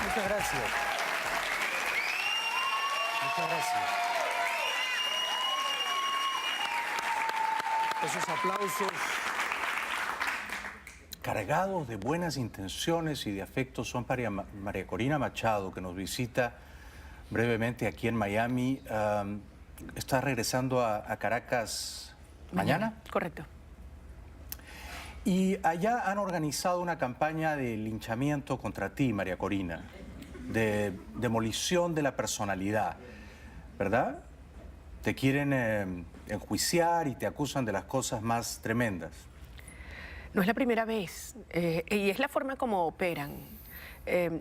Muchas gracias. Muchas gracias. Esos aplausos cargados de buenas intenciones y de afecto son para María Corina Machado, que nos visita brevemente aquí en Miami. Está regresando a Caracas mañana. Correcto. Y allá han organizado una campaña de linchamiento contra ti, María Corina, de demolición de la personalidad, ¿verdad? Te quieren enjuiciar y te acusan de las cosas más tremendas. No es la primera vez, y es la forma como operan.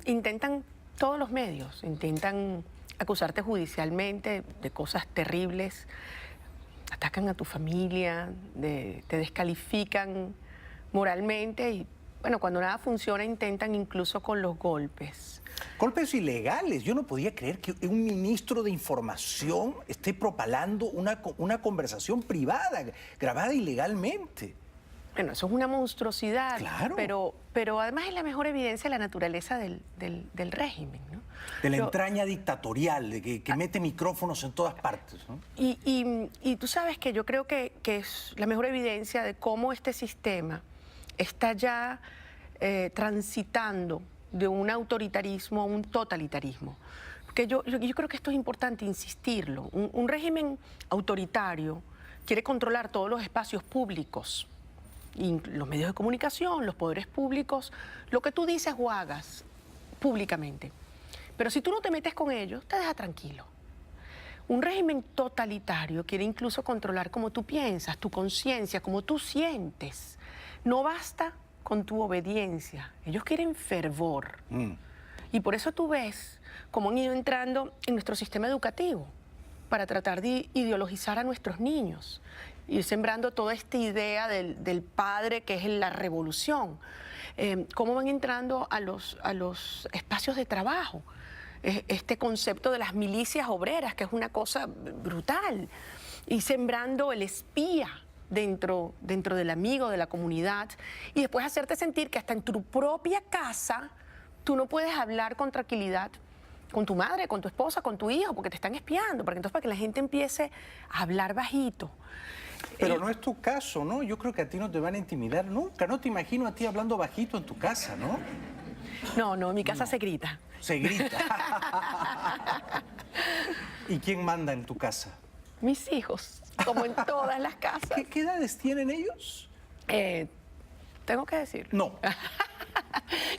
Intentan todos los medios, intentan acusarte judicialmente de cosas terribles, atacan a tu familia, te descalifican moralmente y, bueno, cuando nada funciona intentan incluso con los golpes. Golpes ilegales. Yo no podía creer que un ministro de información esté propalando una conversación privada, grabada ilegalmente. Bueno, eso es una monstruosidad, Claro. pero además es la mejor evidencia de la naturaleza del régimen, ¿no? De la entraña dictatorial, de que mete micrófonos en todas partes, ¿no? Y tú sabes que yo creo que es la mejor evidencia de cómo este sistema está ya transitando de un autoritarismo a un totalitarismo. Porque yo creo que esto es importante insistirlo. Un régimen autoritario quiere controlar todos los espacios públicos, y los medios de comunicación, los poderes públicos, lo que tú dices o hagas públicamente. Pero si tú no te metes con ellos, te deja tranquilo. Un régimen totalitario quiere incluso controlar cómo tú piensas, tu conciencia, cómo tú sientes. No basta con tu obediencia, ellos quieren fervor. Y por eso tú ves cómo han ido entrando en nuestro sistema educativo para tratar de ideologizar a nuestros niños, ir sembrando toda esta idea del padre que es la revolución. Cómo van entrando a los espacios de trabajo, este concepto de las milicias obreras, que es una cosa brutal, y sembrando el espía dentro del amigo, de la comunidad, y después hacerte sentir que hasta en tu propia casa tú no puedes hablar con tranquilidad con tu madre, con tu esposa, con tu hijo, porque te están espiando, porque entonces para que la gente empiece a hablar bajito. Pero no es tu caso, ¿no? Yo creo que a ti no te van a intimidar nunca. No te imagino a ti hablando bajito en tu casa, ¿no? No, en mi casa se grita. Se grita. ¿Y quién manda en tu casa? Mis hijos, como en todas las casas. ¿Qué edades tienen ellos? ¿Tengo que decir? No.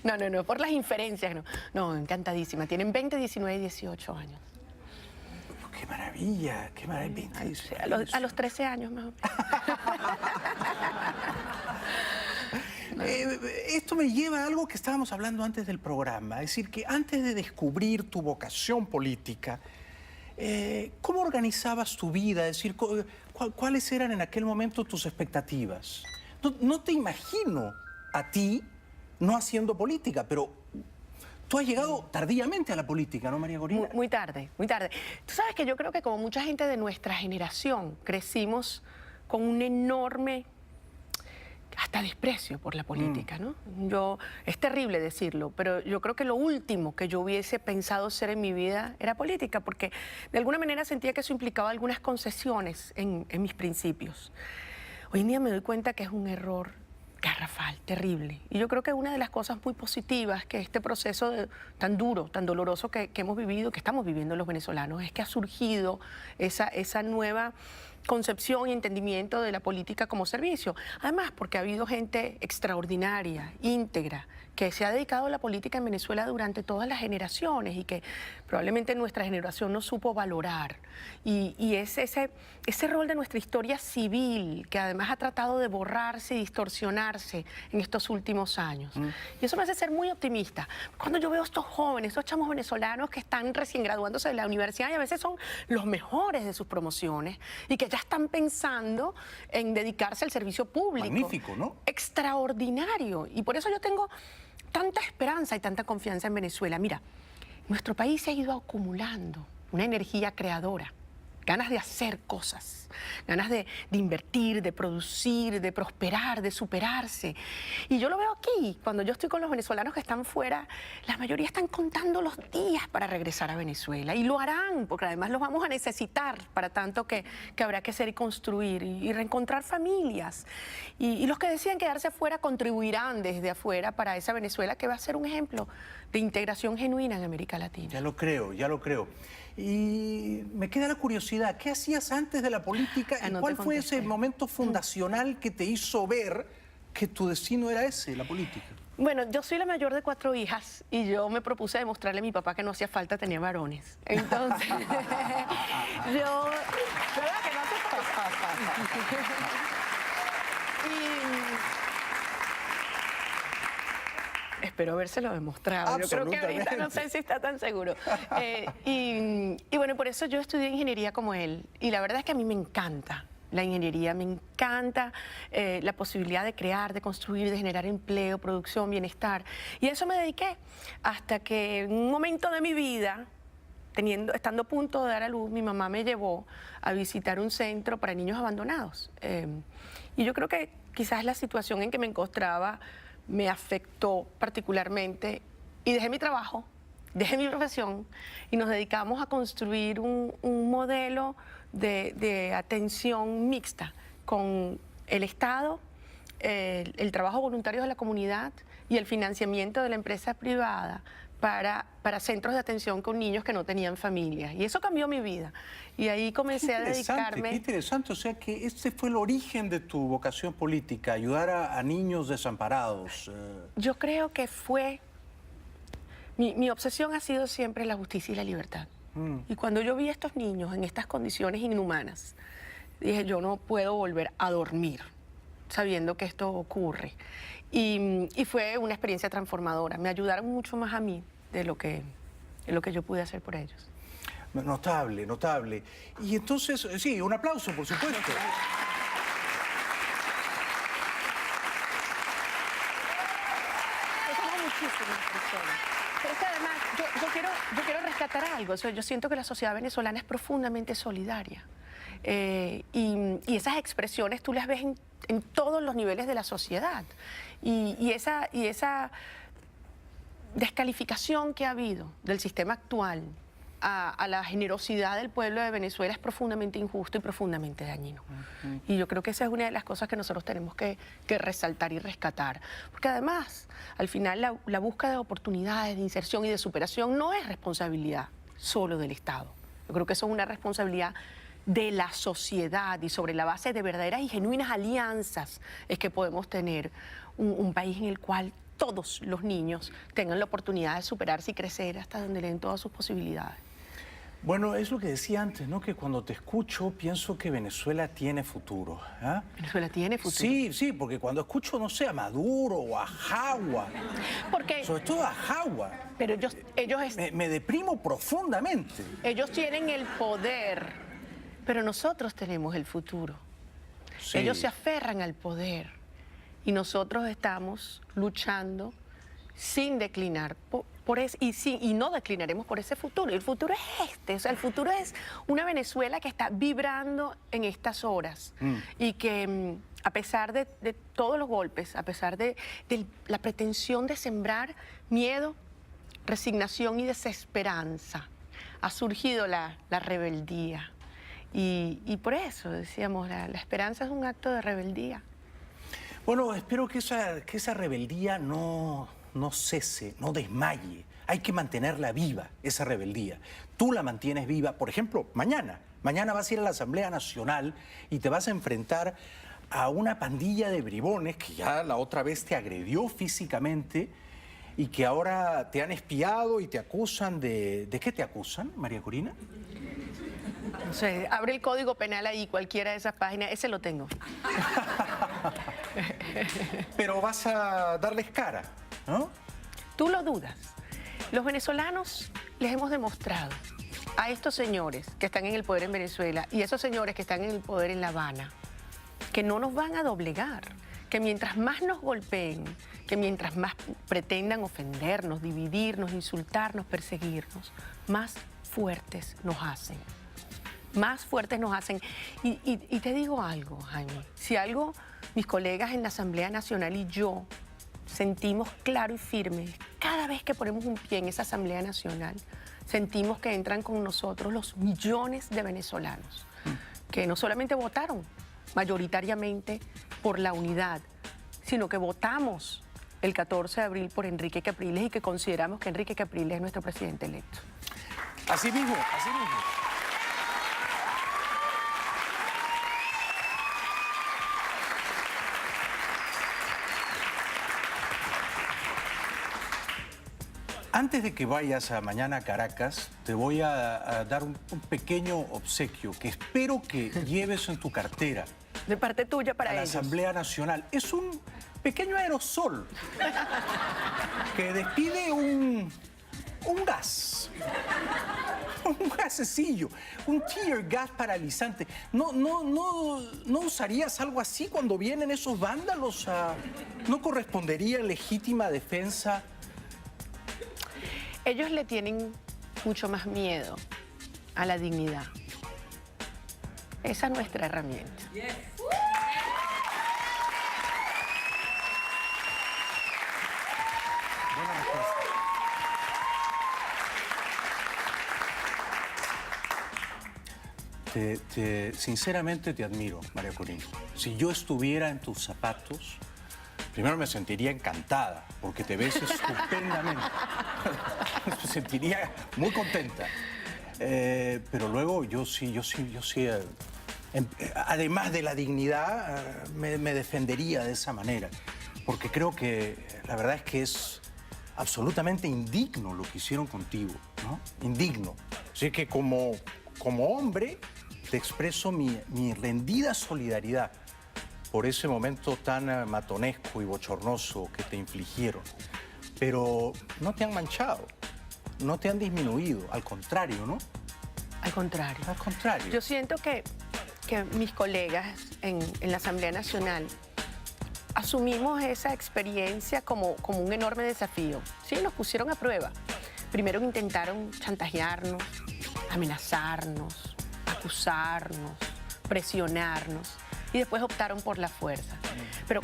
No, por las inferencias, no. No, encantadísima. Tienen 20, 19 y 18 años. ¡Qué maravilla! ¡Qué maravilla! 20, Sí, a los 13 años mejor. Esto me lleva a algo que estábamos hablando antes del programa. Es decir, que antes de descubrir tu vocación política, ¿cómo organizabas tu vida? Es decir, ¿cuáles eran en aquel momento tus expectativas? No te imagino a ti no haciendo política, pero tú has llegado tardíamente a la política, ¿no, María Corina? Muy tarde, muy tarde. Tú sabes que yo creo que como mucha gente de nuestra generación crecimos con un enorme hasta desprecio por la política, ¿no? Es terrible decirlo, pero yo creo que lo último que yo hubiese pensado ser en mi vida era política, porque de alguna manera sentía que eso implicaba algunas concesiones en mis principios. Hoy en día me doy cuenta que es un error garrafal, terrible. Y yo creo que una de las cosas muy positivas que este proceso tan duro, tan doloroso que hemos vivido, que estamos viviendo los venezolanos, es que ha surgido esa nueva concepción y entendimiento de la política como servicio. Además, porque ha habido gente extraordinaria, íntegra, que se ha dedicado a la política en Venezuela durante todas las generaciones y que probablemente nuestra generación no supo valorar. Y es ese rol de nuestra historia civil que además ha tratado de borrarse y distorsionarse en estos últimos años. Y eso me hace ser muy optimista. Cuando yo veo a estos jóvenes, estos chamos venezolanos que están recién graduándose de la universidad y a veces son los mejores de sus promociones y que ya están pensando en dedicarse al servicio público. Magnífico, ¿no? Extraordinario. Y por eso yo tengo tanta esperanza y tanta confianza en Venezuela. Mira, nuestro país se ha ido acumulando una energía creadora ganas de hacer cosas, ganas de invertir, de producir, de prosperar, de superarse. Y yo lo veo aquí, cuando yo estoy con los venezolanos que están fuera, la mayoría están contando los días para regresar a Venezuela y lo harán, porque además los vamos a necesitar para tanto que habrá que hacer y construir y reencontrar familias. Y los que deciden quedarse afuera contribuirán desde afuera para esa Venezuela que va a ser un ejemplo de integración genuina en América Latina. Ya lo creo, ya lo creo. Y me queda la curiosidad, ¿qué hacías antes de la política y No cuál te fue contesté. ese momento fundacional que te hizo ver que tu destino era ese, la política? Bueno, yo soy la mayor de 4 hijas y yo me propuse demostrarle a mi papá que no hacía falta tener varones. Entonces, yo... ¿Verdad que no y espero habérselo demostrado. Yo creo que ahorita no sé si está tan seguro. Y bueno, por eso yo estudié ingeniería como él. Y la verdad es que a mí me encanta la ingeniería, me encanta la posibilidad de crear, de construir, de generar empleo, producción, bienestar. Y a eso me dediqué hasta que en un momento de mi vida, estando a punto de dar a luz, mi mamá me llevó a visitar un centro para niños abandonados. Y yo creo que quizás la situación en que me encontraba me afectó particularmente y dejé mi trabajo, dejé mi profesión y nos dedicamos a construir un modelo de atención mixta con el Estado, el trabajo voluntario de la comunidad y el financiamiento de la empresa privada para centros de atención con niños que no tenían familia. Y eso cambió mi vida. Y ahí comencé a dedicarme... Qué interesante, o sea que este fue el origen de tu vocación política, ayudar a niños desamparados. Yo creo que fue... Mi obsesión ha sido siempre la justicia y la libertad. Y cuando yo vi a estos niños en estas condiciones inhumanas, dije, yo no puedo volver a dormir sabiendo que esto ocurre. Y fue una experiencia transformadora. Me ayudaron mucho más a mí de lo que yo pude hacer por ellos. Notable, notable. Y entonces, sí, un aplauso, por supuesto. Somos muchísimas personas. Pero es que además, yo quiero rescatar algo. O sea, yo siento que la sociedad venezolana es profundamente solidaria. Y esas expresiones tú las ves en todos los niveles de la sociedad. Y esa descalificación que ha habido del sistema actual a la generosidad del pueblo de Venezuela es profundamente injusto y profundamente dañino. Y yo creo que esa es una de las cosas que nosotros tenemos que resaltar y rescatar. Porque además, al final, la búsqueda de oportunidades, de inserción y de superación no es responsabilidad solo del Estado. Yo creo que eso es una responsabilidad de la sociedad y sobre la base de verdaderas y genuinas alianzas es que podemos tener un país en el cual todos los niños tengan la oportunidad de superarse y crecer hasta donde le den todas sus posibilidades. Bueno, es lo que decía antes, ¿no? Que cuando te escucho pienso que Venezuela tiene futuro. ¿Ah? Venezuela tiene futuro. Sí, sí, porque cuando escucho, no sé, a Maduro o a Jagua, Porque, sobre todo a Jagua, pero ellos me deprimo profundamente. ellos tienen el poder, pero nosotros tenemos el futuro. Sí. Ellos se aferran al poder y nosotros estamos luchando sin declinar y no declinaremos por ese futuro. Y el futuro es este, o sea, el futuro es una Venezuela que está vibrando en estas horas y que a pesar de todos los golpes, a pesar de la pretensión de sembrar miedo, resignación y desesperanza, ha surgido la rebeldía. Y por eso decíamos, la esperanza es un acto de rebeldía. Bueno, espero que esa rebeldía no cese, no desmaye. Hay que mantenerla viva, esa rebeldía. Tú la mantienes viva, por ejemplo, mañana. Mañana vas a ir a la Asamblea Nacional y te vas a enfrentar a una pandilla de bribones que ya la otra vez te agredió físicamente y que ahora te han espiado y te acusan de... ¿De qué te acusan, María Corina? No sé, abre el Código Penal ahí, cualquiera de esas páginas, ese lo tengo. Pero vas a darles cara, ¿no? Tú lo dudas. Los venezolanos les hemos demostrado a estos señores que están en el poder en Venezuela y a esos señores que están en el poder en La Habana que no nos van a doblegar, que mientras más nos golpeen, que mientras más pretendan ofendernos, dividirnos, insultarnos, perseguirnos, más fuertes nos hacen. más fuertes nos hacen. Y te digo algo, Jaime, si algo mis colegas en la Asamblea Nacional y yo sentimos claro y firme, cada vez que ponemos un pie en esa Asamblea Nacional, sentimos que entran con nosotros los millones de venezolanos que no solamente votaron mayoritariamente por la unidad, sino que votamos el 14 de abril por Enrique Capriles y que consideramos que Enrique Capriles es nuestro presidente electo. Así mismo, así mismo. Antes de que vayas mañana a Caracas, te voy a dar un pequeño obsequio que espero que lleves en tu cartera De parte tuya para a la ellos. Asamblea Nacional. Es un pequeño aerosol que despide un gas. Un gasecillo, un tear gas paralizante. ¿No usarías algo así cuando vienen esos vándalos? ¿No correspondería en legítima defensa? Ellos le tienen mucho más miedo a la dignidad. Esa es nuestra herramienta. Buena respuesta. Sinceramente te admiro, María Corina. Si yo estuviera en tus zapatos, primero me sentiría encantada, porque te ves estupendamente. Me sentiría muy contenta. Pero luego yo sí, además de la dignidad, me defendería de esa manera. Porque creo que la verdad es que es absolutamente indigno lo que hicieron contigo, ¿no? Indigno. Así que como hombre te expreso mi rendida solidaridad por ese momento tan matonesco y bochornoso que te infligieron. Pero no te han manchado, no te han disminuido, al contrario, ¿no? Al contrario. Al contrario. Yo siento que mis colegas en la Asamblea Nacional asumimos esa experiencia como un enorme desafío. Sí, nos pusieron a prueba. Primero intentaron chantajearnos, amenazarnos, acusarnos, presionarnos y después optaron por la fuerza. Pero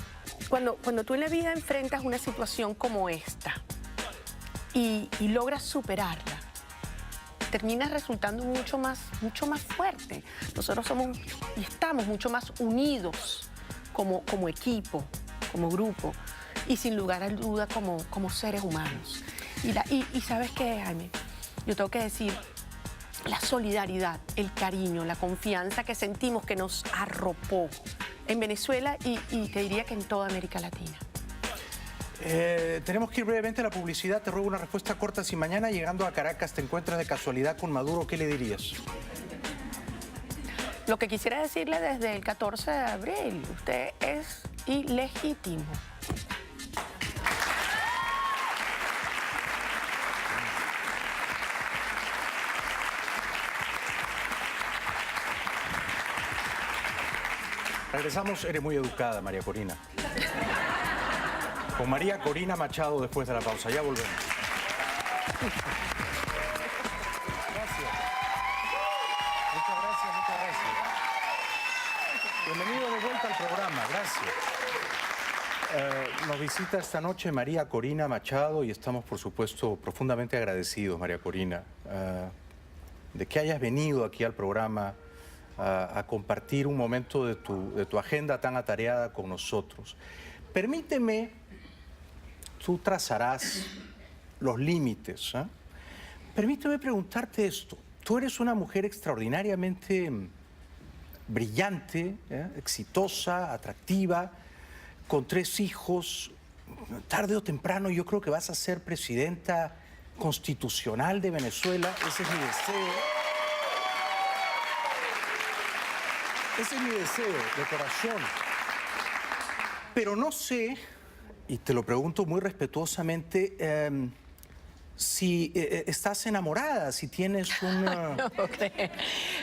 cuando tú en la vida enfrentas una situación como esta y logras superarla, terminas resultando mucho más fuerte. Nosotros somos y estamos mucho más unidos como equipo, como grupo y sin lugar a duda como seres humanos. Y ¿sabes qué, Jaime? Yo tengo que decir, la solidaridad, el cariño, la confianza que sentimos que nos arropó en Venezuela y te diría que en toda América Latina. Tenemos que ir brevemente a la publicidad. Te ruego una respuesta corta. Si mañana llegando a Caracas te encuentras de casualidad con Maduro, ¿qué le dirías? Lo que quisiera decirle desde el 14 de abril, usted es ilegítimo. Regresamos, eres muy educada, María Corina. Con María Corina Machado después de la pausa. Ya volvemos. Gracias. Muchas gracias, muchas gracias. Bienvenido de vuelta al programa, gracias. Nos visita esta noche María Corina Machado y estamos, por supuesto, profundamente agradecidos, María Corina, de que hayas venido aquí al programa a compartir un momento de tu agenda tan atareada con nosotros. Permíteme, tú trazarás los límites, ¿eh? Permíteme preguntarte esto. Tú eres una mujer extraordinariamente brillante, exitosa, atractiva, con 3 hijos. Tarde o temprano yo creo que vas a ser presidenta constitucional de Venezuela. Ese es mi deseo. Ese es mi deseo, de corazón. Pero no sé, y te lo pregunto muy respetuosamente, si estás enamorada, si tienes una... Esta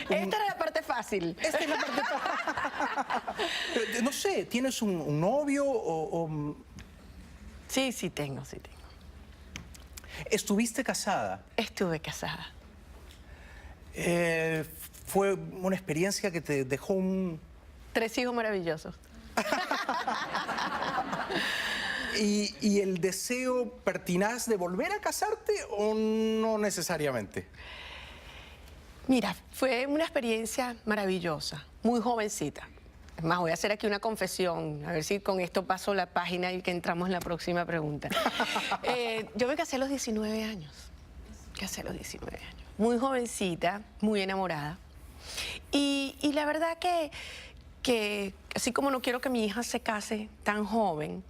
era la parte fácil. Esta es la parte no sé, ¿tienes un novio o...? Sí, sí tengo. ¿Estuviste casada? Estuve casada. Eh, fue una experiencia que te dejó un... 3 hijos maravillosos. ¿Y el deseo pertinaz de volver a casarte o no necesariamente? Mira, fue una experiencia maravillosa, muy jovencita. Es más, voy a hacer aquí una confesión, a ver si con esto paso la página y que entramos en la próxima pregunta. Yo me casé a los 19 años. Muy jovencita, muy enamorada. Y la verdad que así como no quiero que mi hija se case tan joven,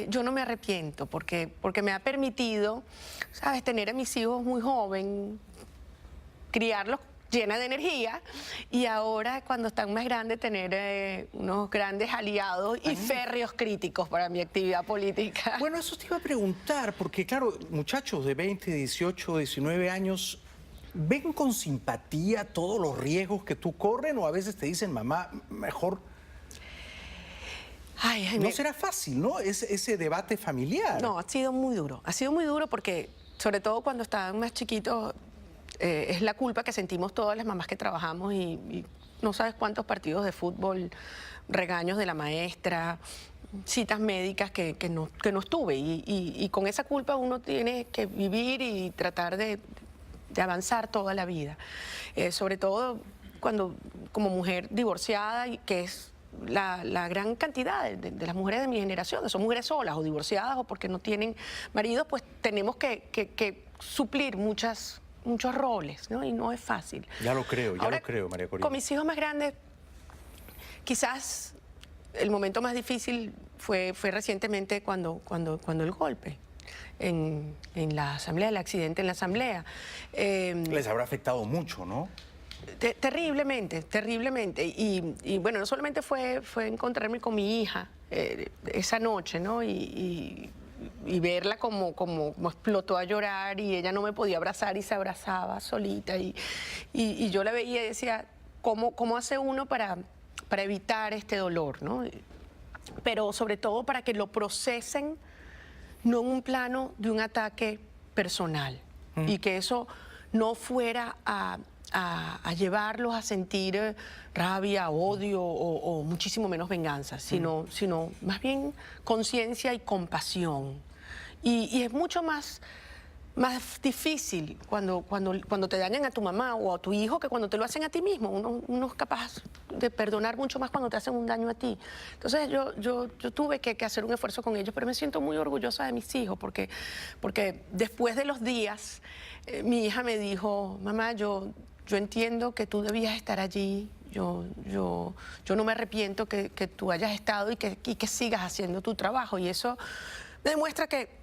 yo no me arrepiento porque me ha permitido, ¿sabes?, tener a mis hijos muy joven, criarlos llena de energía y ahora cuando están más grandes tener unos grandes aliados y férreos críticos para mi actividad política. Bueno, eso te iba a preguntar, porque claro, muchachos de 20, 18, 19 años, ¿ven con simpatía todos los riesgos que tú corren o a veces te dicen, mamá, mejor... No será fácil, ¿no? Ese debate familiar. No, ha sido muy duro porque sobre todo cuando estaban más chiquitos, es la culpa que sentimos todas las mamás que trabajamos y no sabes cuántos partidos de fútbol, regaños de la maestra, citas médicas que no estuve. Y con esa culpa uno tiene que vivir y tratar de avanzar toda la vida. Sobre todo cuando como mujer divorciada, y que es la gran cantidad de las mujeres de mi generación, que son mujeres solas o divorciadas o porque no tienen maridos, pues tenemos que suplir muchos roles, ¿no? Y no es fácil. Ya lo creo, María Corina. Con mis hijos más grandes, quizás el momento más difícil fue recientemente cuando el golpe en la asamblea, el accidente en la asamblea. Les habrá afectado mucho, ¿no? Terriblemente. Y bueno, no solamente fue encontrarme con mi hija esa noche, ¿no? Y verla como explotó a llorar y ella no me podía abrazar y se abrazaba solita. Y yo la veía y decía, ¿cómo hace uno para evitar este dolor, ¿no? Pero sobre todo para que lo procesen no en un plano de un ataque personal y que eso no fuera a llevarlos a sentir rabia, odio o muchísimo menos venganza, sino más bien conciencia y compasión. Y es mucho más difícil cuando te dañan a tu mamá o a tu hijo que cuando te lo hacen a ti mismo. Uno es capaz de perdonar mucho más cuando te hacen un daño a ti. Entonces yo tuve que hacer un esfuerzo con ellos, pero me siento muy orgullosa de mis hijos porque después de los días mi hija me dijo, mamá, yo entiendo que tú debías estar allí, yo no me arrepiento que tú hayas estado y que sigas haciendo tu trabajo. Y eso me demuestra que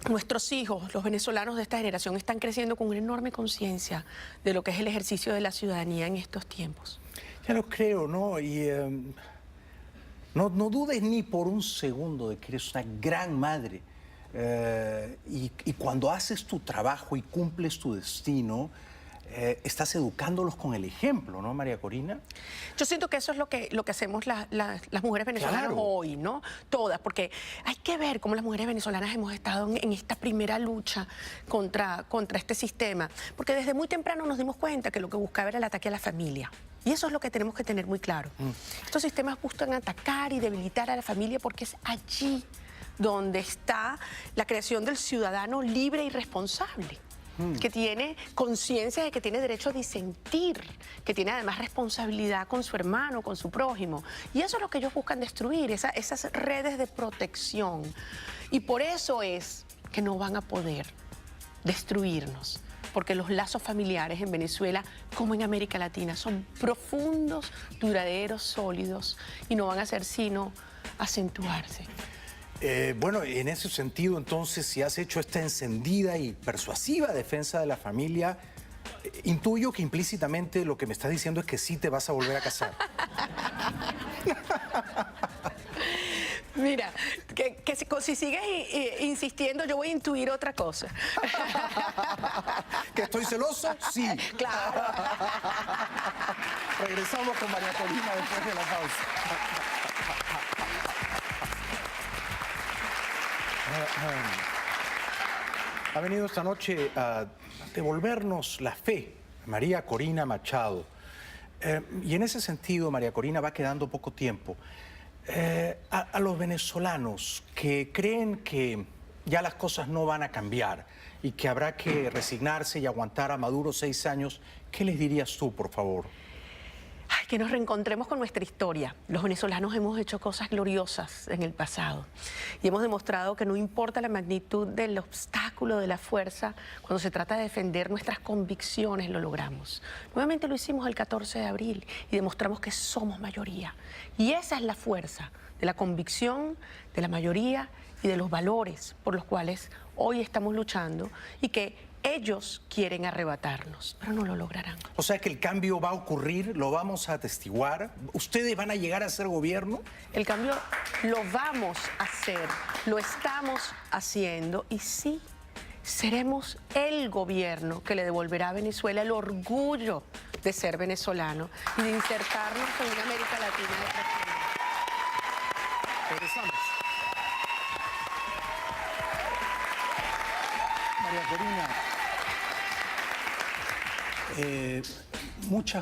nuestros hijos, los venezolanos de esta generación, están creciendo con una enorme conciencia de lo que es el ejercicio de la ciudadanía en estos tiempos. Ya lo creo, ¿no? Y no dudes ni por un segundo de que eres una gran madre. Y cuando haces tu trabajo y cumples tu destino, estás educándolos con el ejemplo, ¿no, María Corina? Yo siento que eso es lo que hacemos las mujeres venezolanas, claro, hoy, ¿no? Todas, porque hay que ver cómo las mujeres venezolanas hemos estado en esta primera lucha contra este sistema, porque desde muy temprano nos dimos cuenta que lo que buscaba era el ataque a la familia. Y eso es lo que tenemos que tener muy claro. Estos sistemas buscan atacar y debilitar a la familia porque es allí donde está la creación del ciudadano libre y responsable, que tiene conciencia de que tiene derecho a disentir, que tiene además responsabilidad con su hermano, con su prójimo. Y eso es lo que ellos buscan destruir, esas redes de protección. Y por eso es que no van a poder destruirnos, porque los lazos familiares en Venezuela, como en América Latina, son profundos, duraderos, sólidos, y no van a hacer sino acentuarse. Bueno, en ese sentido, entonces, si has hecho esta encendida y persuasiva defensa de la familia, intuyo que implícitamente lo que me estás diciendo es que sí te vas a volver a casar. Mira, si sigues insistiendo, yo voy a intuir otra cosa. ¿Que estoy celoso? Sí. Claro. Regresamos con María Corina después de la pausa. Ha venido esta noche a devolvernos la fe María Corina Machado. Y en ese sentido, María Corina, va quedando poco tiempo. A los venezolanos que creen que ya las cosas no van a cambiar y que habrá que resignarse y aguantar a Maduro 6 años, ¿qué les dirías tú, por favor? Ay, que nos reencontremos con nuestra historia. Los venezolanos hemos hecho cosas gloriosas en el pasado y hemos demostrado que no importa la magnitud del obstáculo, de la fuerza, cuando se trata de defender nuestras convicciones lo logramos. Nuevamente lo hicimos el 14 de abril y demostramos que somos mayoría. Y esa es la fuerza de la convicción, de la mayoría y de los valores por los cuales hoy estamos luchando y que ellos quieren arrebatarnos, pero no lo lograrán. O sea que el cambio va a ocurrir, lo vamos a atestiguar. ¿Ustedes van a llegar a ser gobierno? El cambio lo vamos a hacer, lo estamos haciendo y sí, seremos el gobierno que le devolverá a Venezuela el orgullo de ser venezolano y de insertarnos en una América Latina de prosperidad. Regresamos. María Corina,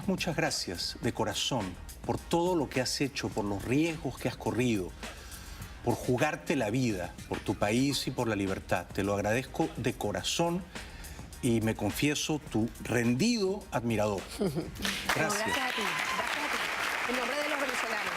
muchas gracias de corazón por todo lo que has hecho, por los riesgos que has corrido, por jugarte la vida, por tu país y por la libertad. Te lo agradezco de corazón y me confieso tu rendido admirador. Gracias. No, gracias a ti, en nombre de los venezolanos.